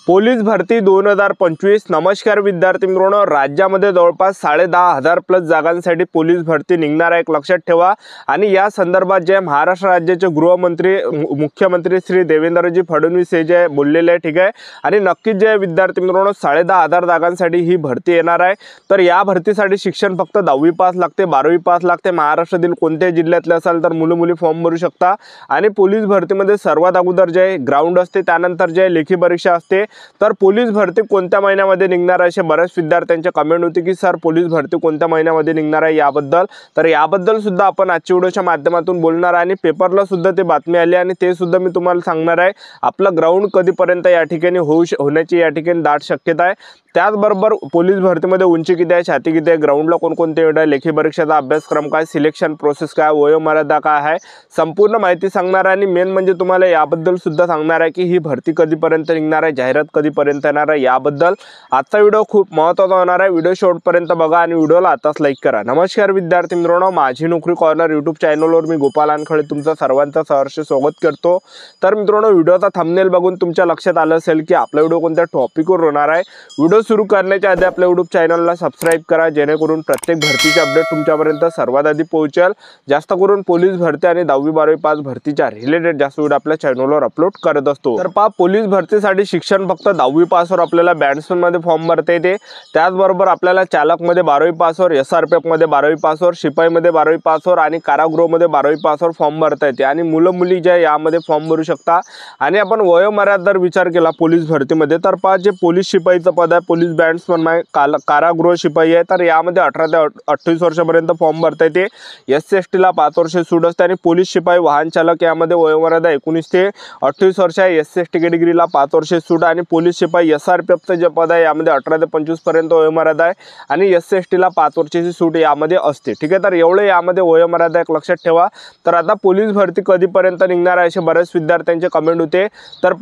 Police भरती 2025। नमस्कार विद्यार्थी मित्रांनो, राज्यामध्ये जवळपास 10,500 प्लस जागांसाठी पोलीस भरती निघणार आहे, एक लक्षात ठेवा। आणि या संदर्भात जे महाराष्ट्र राज्याचे गृहमंत्री मुख्यमंत्री श्री देवेंद्रजी फडणवीस हे जे बोललेले आहे, ठीक आहे। आणि नक्कीच जे विद्यार्थी मित्रांनो 10,500 जागांसाठी ही भरती येणार आहे। तर या भरतीसाठी शिक्षण फक्त 10वी पास लागते, 12वी पास लागते। महाराष्ट्रातील कोणत्याही जिल्ह्यातले असाल तर मुलं मुली फॉर्म भरू शकता। आणि पोलीस भरतीमध्ये सर्वात अगोदर जे ग्राउंड असते, त्यानंतर जे लेखी परीक्षा असते। तर पोलीस भरती कोणत्या महिन्यामध्ये निघणार आहे, असे बरेच विद्यार्थ्यांचे कमेंट होते की सर पोलीस भरती कोणत्या महिन्यामध्ये निघणार आहे याबद्दल। तर याबद्दल सुद्धा आपण आजच्या व्हिडिओच्या माध्यमातून बोलणार आहे आणि पेपरला सुद्धा ते बातमी आली आणि ते सुद्धा मी तुम्हाला सांगणार आहे। आपलं ग्राउंड कधीपर्यंत या ठिकाणी होण्याची या ठिकाणी दाट शक्यता आहे। त्याचबरोबर पोलीस भरतीमध्ये उंची किती आहे, छाती किती आहे, ग्राउंडला कोणकोणते वेळ आहे, लेखी परीक्षेचा अभ्यासक्रम काय, सिलेक्शन प्रोसेस काय, वयोमर्यादा काय आहे, संपूर्ण माहिती सांगणार आहे। आणि मेन म्हणजे तुम्हाला याबद्दल सुद्धा सांगणार आहे की ही भरती कधीपर्यंत निघणार आहे, जाहिरात कधीपर्यंत येणार आहे याबद्दल आजचा व्हिडिओ खूप महत्त्वाचा होणार आहे। व्हिडिओ शेवटपर्यंत बघा आणि व्हिडिओला आताच लाईक करा। नमस्कार विद्यार्थी मित्रांनो, माझी नोकरी कॉर्नर यूट्यूब चॅनलवर मी गोपाल अनखळे तुमचं सर्वांचं सहर्ष स्वागत करतो। तर मित्रांनो, व्हिडिओचा थंबनेल बघून तुमच्या लक्षात आलं असेल की आपला व्हिडिओ कोणत्या टॉपिकवर होणार आहे। व्हिडिओ सुरू करण्याच्या आधी आपल्या यूट्यूब चॅनलला सबस्क्राइब करा, जेणेकरून प्रत्येक भरतीचे अपडेट तुमच्यापर्यंत सर्वात आधी पोहोचेल। जास्त करून पोलीस भरती आणि 10वी 12वी पास भरतीच्या रिलेटेड जास्त व्हिडिओ आपल्या चॅनलवर अपलोड करत असतो। तर पोलीस भरतीसाठी शिक्षण फक्त 10वी पासवर आपल्याला बॅट्समन मध्ये फॉर्म भरता येते। त्याचबरोबर आपल्याला चालक मध्ये 12वी पासवर, SRPF मध्ये 12वी पासवर, शिपाई मध्ये 12वी पासवर आणि कारागृह मध्ये 12वी पासवर फॉर्म भरता येते। आणि मुलं मुली जे यामध्ये फॉर्म भरू शकता। आणि आपण वयोमर्यादा जर विचार केला पोलीस भरतीमध्ये तर जे पोलीस शिपाईचं पद आहे, पोलीस बॅट्समन आहे, कारागृह शिपाई आहे, तर यामध्ये 18 ते 28 वर्षापर्यंत फॉर्म भरता येते। SC/ST ला 5 वर्ष सूट असते। आणि पोलीस शिपाई वाहन चालक यामध्ये वयोमर्यादा 19 ते 28 वर्ष आहे। SC/ST कॅटेगरीला 5 वर्ष सूट आणि पोलीस शिपाई SRPF जे पद आहे यामध्ये 18 ते 25 पर्यंत वयोमर्यादा आहे आणि SC/ST ला 5 वर्षाची सूट यामध्ये असते, ठीक आहे। तर एवढे यामध्ये वयोमर्यादा एक लक्षात ठेवा। तर आता पोलीस भरती कधीपर्यंत निघणार आहे असे बरेच विद्यार्थ्यांचे कमेंट होते। तर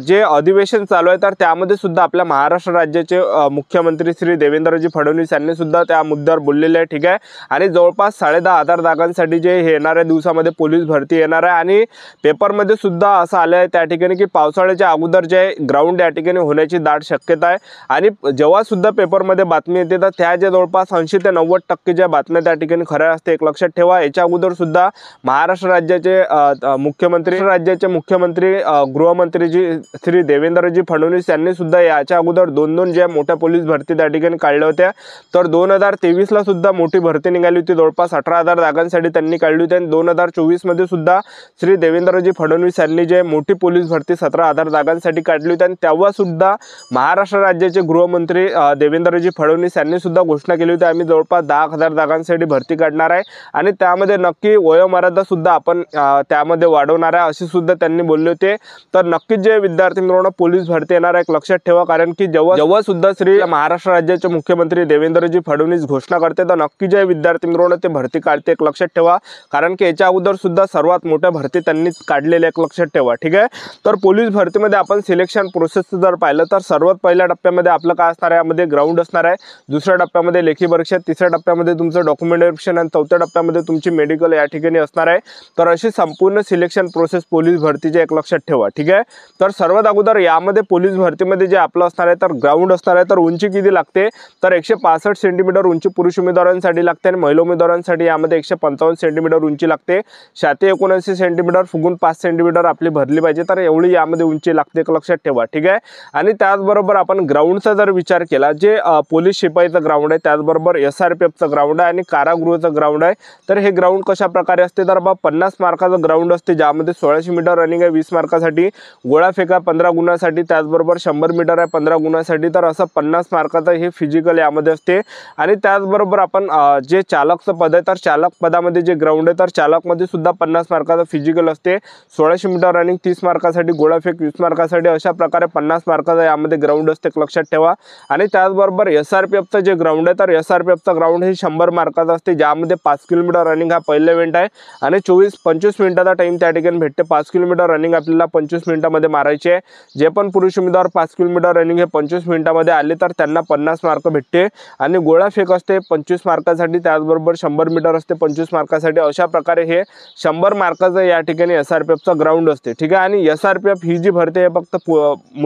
जे अधिवेशन चालू आहे तर त्यामध्ये सुद्धा आपल्या महाराष्ट्र राज्याचे मुख्यमंत्री श्री देवेंद्रजी फडणवीस यांनी सुद्धा त्या मुद्द्यावर बोललेले आहे, ठीक आहे। आणि जवळपास 10,500 जागांसाठी जे हे येणाऱ्या दिवसामध्ये पोलीस भरती येणार आहे। आणि पेपरमध्ये सुद्धा असं आलं आहे त्या ठिकाणी की पावसाळ्याच्या अगोदर जे ग्राउंड या ठिकाणी होण्याची दाट शक्यता आहे। आणि जेव्हा सुद्धा पेपरमध्ये बातमी येते तर त्या जे जवळपास 80 ते 90% ज्या बातम्या त्या ठिकाणी खऱ्या असते, एक लक्षात ठेवा। याच्या अगोदर सुद्धा महाराष्ट्र राज्याचे मुख्यमंत्री गृहमंत्री श्री देवेंद्रजी फडणवीस यांनी सुद्धा याच्या अगोदर दोन ज्या मोठ्या पोलीस भरती त्या ठिकाणी काढल्या होत्या। तर 2023 ला सुद्धा मोठी भरती निघाली होती, जवळपास 18,000 जागांसाठी त्यांनी काढली होती। आणि 2024 मध्ये सुद्धा श्री देवेंद्रजी फडणवीस यांनी जे मोठी पोलीस भरती 17,000 जागांसाठी काढली होती। आणि तेव्हा सुद्धा महाराष्ट्र राज्याचे गृहमंत्री देवेंद्रजी फडणवीस यांनी सुद्धा घोषणा केली होती, आम्ही जवळपास 10,000 जागांसाठी भरती काढणार आहे आणि त्यामध्ये नक्की वयोमर्यादा सुद्धा आपण त्यामध्ये वाढवणार आहे असे सुद्धा त्यांनी बोलले होते। तर नक्कीच जे विद्यार्थी मित्रांनो पोलीस भरती येणार आहे, एक लक्षात ठेवा। कारण की जेव्हा सुद्धा श्री महाराष्ट्र राज्याचे मुख्यमंत्री देवेंद्रजी फडणवीस घोषणा करते तर नक्की जे विद्यार्थी मित्रांनो ते भरती काढते, एक लक्षात ठेवा। कारण की याच्या अगोदर सुद्धा सर्वात मोठ्या भरती त्यांनी काढलेल्या, एक लक्षात ठेवा, ठीक आहे। तर पोलीस भरतीमध्ये आपण सिलेक्शन प्रोसेस जर पाहिलं तर सर्वात पहिल्या टप्प्यामध्ये आपलं काय असणार आहे, यामध्ये ग्राउंड असणार आहे। दुसऱ्या टप्प्यामध्ये लेखी परीक्षा, तिसऱ्या टप्प्यामध्ये तुमचं डॉक्युमेंट व्हेरिफिकेशन आणि चौथ्या टप्प्यामध्ये तुमची मेडिकल या ठिकाणी असणार आहे। तर अशी संपूर्ण सिलेक्शन प्रोसेस पोलीस भरतीचे एक लक्षात ठेवा, ठीक आहे। तर सर्वात अगोदर यामध्ये पोलीस भरतीमध्ये जे आपलं असणार आहे तर ग्राउंड असणार आहे। तर उंची किती लागते तर 165 सेंटीमीटर उंची पुरुष उमेदवारांसाठी लागते आणि महिला उमेदवारांसाठी यामध्ये 155 सेंटीमीटर उंची लागते। छाती 79 सेंटीमीटर फुगून 5 सेंटीमीटर आपली भरली पाहिजे, तर एवढी यामध्ये उंची लागते, एक लक्षात ठेवा, ठीक आहे। आणि त्याचबरोबर आपण ग्राउंडचा जर विचार केला, जे पोलीस शिपाईचं ग्राउंड आहे, त्याचबरोबर SRPFचं ग्राउंड आहे आणि कारागृहाचं ग्राउंड आहे। तर हे ग्राउंड कशा प्रकारे असते तर 50 मार्काचं ग्राउंड असते, ज्यामध्ये 1600 मीटर रनिंग आहे 20 मार्कासाठी, गोळा फेका 15 गुणासाठी, त्याचबरोबर 100 मीटर आहे 15 गुणासाठी। तर असं 50 मार्काचं हे फिजिकल यामध्ये असते। आणि त्याचबरोबर आपण जे चालकचं पद आहे तर चालक पदामध्ये जे ग्राउंड आहे तर चालकमध्ये सुद्धा 50 मार्काचं फिजिकल असते, 1600 मीटर रनिंग 30 मार्कासाठी, गोळाफेक 20 मार्कासाठी, अशा प्रकारे 50 मार्काचं यामध्ये ग्राउंड असते, लक्षात ठेवा। आणि त्याचबरोबर SRPFचं जे ग्राउंड आहे तर SRPFचं ग्राउंड हे 100 मार्काचं असते, ज्यामध्ये 5 किलोमीटर रनिंग हा पहिला इव्हेंट आहे आणि 25 मिनिटाचा टाइम त्या ठिकाणी भेटते। 5 किलोमीटर रनिंग आपल्याला 25 मिनिटांमध्ये मारायचे आहे। जे पण पुरुष उमेदवार 5 किलोमीटर रनिंग हे 25 मिनिटांमध्ये आले तर त्यांना 50 मार्क भेटते। आणि गोळा फेक असते 25 मार्कासाठी, त्याचबरोबर 100 मीटर असते 25 मार्कासाठी। अशा प्रकारे हे 100 मार्काचं या ठिकाणी SRPFचं ग्राउंड असते, ठीक आहे। आणि SRPF ही जी भरती आहे फक्त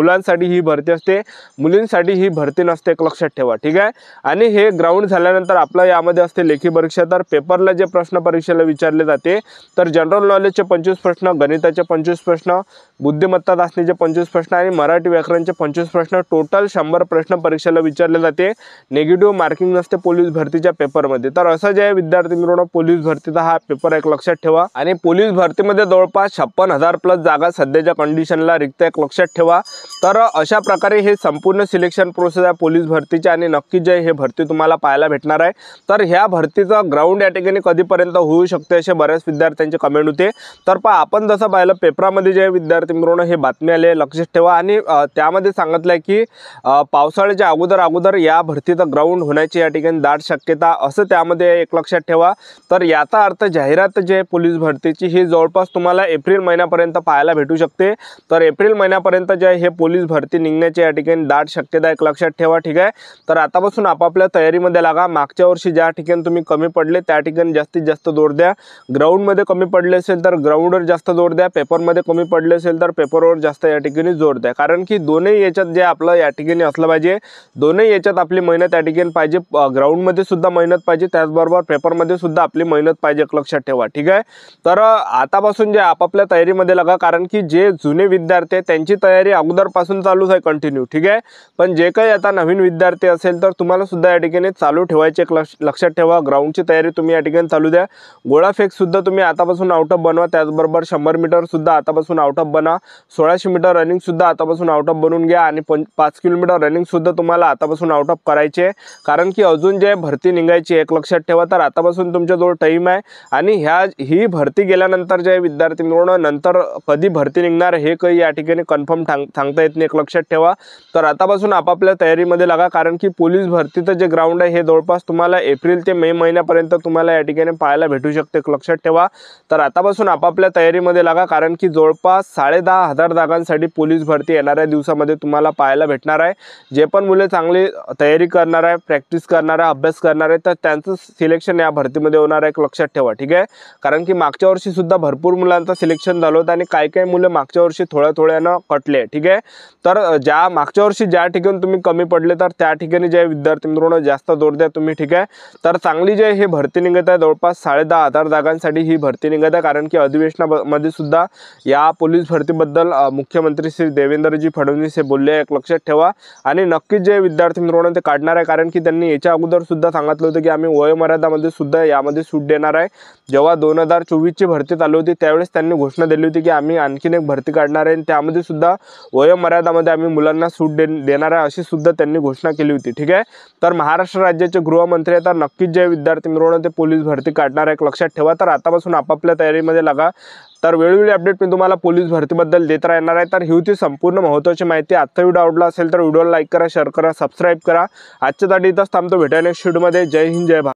मुलांसाठी ही भरती असते, मुलींसाठी ही भरती नसते, एक लक्षात ठेवा, ठीक आहे। आणि हे ग्राउंड झाल्यानंतर आपलं यामध्ये असते लेखी परीक्षा। तर पेपरला जे प्रश्न परीक्षेला विचारले जाते तर जनरल नॉलेजचे 25 प्रश्न, गणिताचे 25 प्रश्न, बुद्धिमत्ता चाचणीचे 25 प्रश्न आणि मराठी व्याकरणचे 25 प्रश्न, टोटल 100 प्रश्न परीक्षेला विचारले जाते। नेगेटिव्ह मार्किंग नसते पोलीस भरतीच्या पेपरमध्ये। तर असं जे विद्यार्थी मित्रांनो पोलीस भरतीचा हा पेपर एक लक्षात ठेवा। आणि पोलीस भरतीमध्ये जवळपास 56,000 प्लस जागा सध्याच्या कंडिशनला रिक्त एक लक्षात ठेवा। तर अशा प्रकारे हे संपूर्ण सिलेक्शन प्रोसेस आहे पोलीस भरतीचे आणि नक्कीच जे हे भरती तुम्हाला पाहायला भेटणार आहे। तर ह्या भरतीचा ग्राउंड या ठिकाणी कधीपर्यंत होऊ शकते असे बऱ्याच विद्यार्थ्यांचे कमेंट होते। तर आपण जसं पाहिलं पेपरामध्ये जे विद्यार्थी मित्रांनो हे बातमी आले लक्षात ठेवा आणि त्यामध्ये सांगितलं की पावसाळ्याच्या अगोदर या भरतीचा ग्राउंड होण्याची या ठिकाणी दाट शक्यता असं त्यामध्ये एक लक्षात ठेवा। तर याचा अर्थ जाहिरात जे पोलीस भरतीची ही जवळपास तुम्हाला एप्रिल महिन्यापर्यंत पाहायला भेटू शकते। तर एप्रिल महिन्यापर्यंत जे हे पोलीस भरती निघण्याची या ठिकाणी दाट शक्यता एक लक्षात ठेवा, ठीक आहे। तर आतापासून आपापल्या तयारीमध्ये लागा। मागच्या वर्षी ज्या ठिकाणी तुम्ही कमी पडले त्या ठिकाणी जास्तीत जास्त जोर द्या। ग्राउंडमध्ये कमी पडले असेल तर ग्राउंडवर जास्त जोर द्या, पेपरमध्ये कमी पडले असेल तर पेपरवर जास्त या ठिकाणी जोर द्या। कारण की दोन्ही याच्यात जे आपलं या ठिकाणी असलं पाहिजे, दोन्ही याच्यात आपली मेहनत या ठिकाणी पाहिजे। ग्राउंडमध्ये सुद्धा मेहनत पाहिजे, त्याचबरोबर पेपरमध्ये सुद्धा आपली मेहनत पाहिजे एक लक्षात ठेवा, ठीक आहे। तर आतापासून जे आपापल्या तयारीमध्ये लागा, कारण की जे जुने विद्यार्थी आहेत त्यांची तयारी अगोदरपासून चालूच आहे कंटिन्यू, ठीक आहे। पण जे काही आता नवीन विद्यार्थी असेल तर तुम्हाला सुद्धा या ठिकाणी चालू ठेवायचे एक लक्षात ठेवा। ग्राउंडची तयारी तुम्ही या ठिकाणी चालू द्या। गोळाफेक सुद्धा तुम्ही आतापासून आउट ऑफ बनवा, त्याचबरोबर 100 मीटर सुद्धा आतापासून आउट ऑफ बना, 1600 मीटर रनिंग सुद्धा आतापासून आउट ऑफ बनवून घ्या आणि 5 किलोमीटर रनिंग सुद्धा तुम्हाला आतापासून आउट ऑफ करायचे। कारण की अजून जे भरती निघायची एक लक्षात ठेवा। तर आतापासून तुमच्याजवळ टाईम आहे आणि ही भरती गेल्यानंतर जे विद्यार्थी मिळवणं नंतर कधी भरती निघणार हे काही या ठिकाणी कन्फर्म सांगता येत नाही, एक लक्षात ठेवा। तर आतापासून आपापल्या तयारीमध्ये लागा, कारण की पोलीस भरतीचं जे ग्राउंड आहे हे जवळपास तुम्हाला एप्रिल ते मे महिन्यापर्यंत तुम्हाला या ठिकाणी पाहायला भेटू शकते, एक लक्षात ठेवा। तर आतापासून आपापल्या तयारीमध्ये लागा, कारण की जवळपास 10,500 जागांसाठी पोलीस भरती येणाऱ्या दिवसामध्ये तुम्हाला पाहायला भेटणार आहे। जे पण मुले चांगली तयारी करणार आहे, प्रॅक्टिस करणार आहे, अभ्यास करणार आहे तर त्यांचं सिलेक्शन या भरतीमध्ये होणार आहे, एक लक्षात ठेवा, ठीक आहे। कारण की मागच्या वर्षी सुद्धा भरपूर मुलांचं सिलेक्शन झालं होतं आणि काही मुलं मागच्या वर्षी थोड्यानं कटले, ठीक आहे। तर मागच्या वर्षी ज्या ठिकाणी तुम्ही कमी पडले तर त्या ठिकाणी जे विद्यार्थी मित्रांनो जास्त जोर द्या तुम्ही, ठीक आहे। तर चांगली जे हे भरती निघत आहे जवळपास 10,500 जागांसाठी ही भरती निघत आहे। कारण की अधिवेशनामध्ये सुद्धा या पोलीस भरतीबद्दल मुख्यमंत्री श्री देवेंद्रजी फडणवीस हे बोलले, एक लक्षात ठेवा। आणि नक्कीच जे विद्यार्थी मित्रांनो ते काढणार आहे, कारण की त्यांनी याच्या अगोदर सुद्धा सांगितलं होतं की आम्ही वयोमर्यादामध्ये सुद्धा यामध्ये सूट देणार आहे। जेव्हा 2024 ची भरती चालू होती त्यावेळेस त्यांनी घोषणा दिली होती की आम्ही आणखीन एक भरती काढणार आहे आणि त्यामध्ये सुद्धा वयोमर्यादामध्ये आम्ही मुलांना सूट देणार आहे अशी सुद्धा त्यांनी घोषणा केली होती, ठीक आहे। तर महाराष्ट्र राज्याचे गृहमंत्री तर नक्कीच जे विद्यार्थी मित्रांनो ते पोलीस भरती काढणार आहे, एक लक्षात ठेवा। तर आतापासून आपापल्या तयारीमध्ये लागा। तर वेळोवेळी अपडेट मी तुम्हाला पोलीस भरतीबद्दल देत राहणार आहे। तर ही होती संपूर्ण महत्त्वाची माहिती। आजचा व्हिडिओ आवडला असेल तर व्हिडिओला लाईक करा, शेअर करा, सबस्क्राईब करा। आजच्यासाठी इथंच थांबतो, भेटूया नेक्स्ट व्हिडिओमध्ये। जय हिंद, जय भारत।